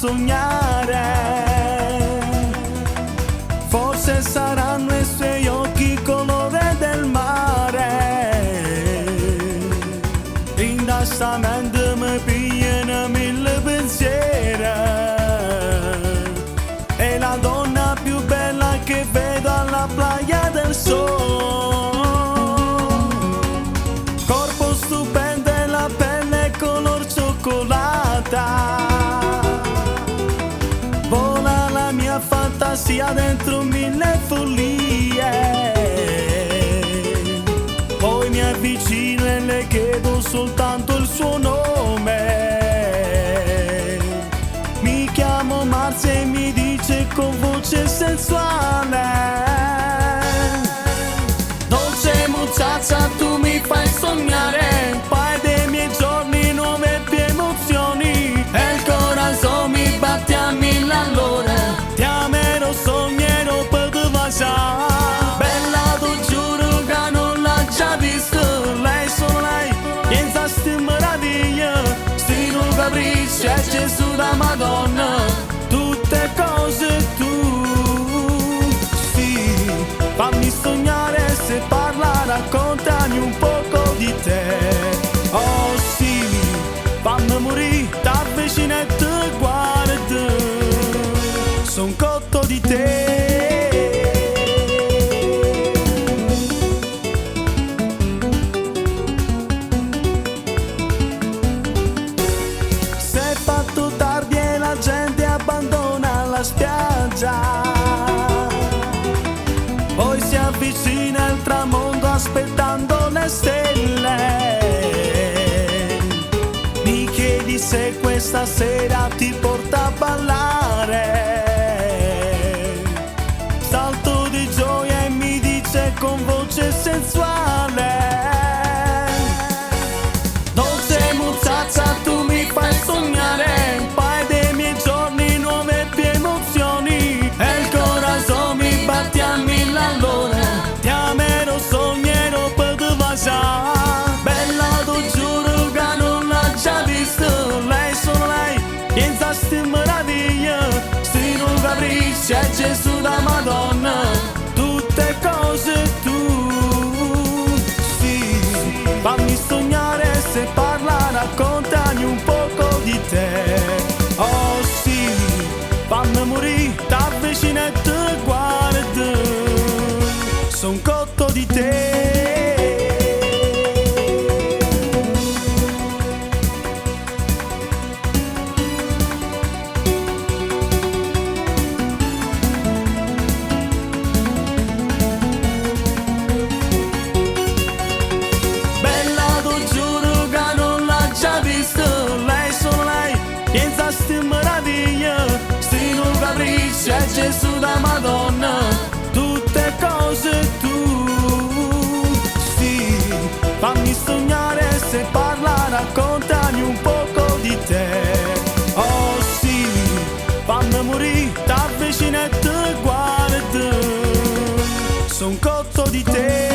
sognare. Forse saranno i suoi occhi colore del mare. Indassamente mi pigliano mille pensieri. È la donna più bella che vedo alla playa del Sol. Corpo stupendo e la pelle color cioccolata. Vola la mia fantasia dentro mille follie. Poi mi avvicino e le chiedo soltanto il suo nome. Mi chiamo Marzia e mi dice con voce sensuale: dolce muchacha, tu mi fai sognare. Fai dei miei giorni nuove più emozioni. E il corazon mi batte a mille all'ora. Ti amerò, sognerò per te baciare. Bella, tu giuro che non l'ho già visto. Lei solo lei, senza sti meraviglie. Sti nu capricci è Gesù da Madonna. Tutte cose tu, sì. Fammi sognare, se parla raccontami un poco di te. Oh sì, fammi morire, t'avvicino e ti guardo. Son cotto di te. Se è fatto tardi e la gente abbandona la spiaggia, poi si avvicina il tramonto aspettando le stelle. Mi chiedi se questa sera ti porta a ballare. Salto di gioia e mi dice con voce sensuale: dolce muchacha, tu mi fai sognare. Fai dei miei giorni nuove più emozioni. E il corazon mi batte a mille all'ora. Ti amerò, sognerò per te baciare. Bella, tu giuro che non l'ho già visto. Lei solo lei, senza sti meraviglie. Sti nu capricci è Gesù da Madonna. Tutte cose tu, sì. Fammi sognare, se parla raccontami un poco di te. Oh sì, fammi morire, t'avvicino e ti guardo. Son cotto di te. Bella, tu giuro che non l'ho già visto. Lei solo lei, senza sti meraviglie. Sti nu capricci è Gesù da Madonna. Tutte cose tu, sì. Fammi sognare, se parla raccontami un poco di te. Oh sì, fammi morire, t'avvicino e ti guardo. Son cotto di te.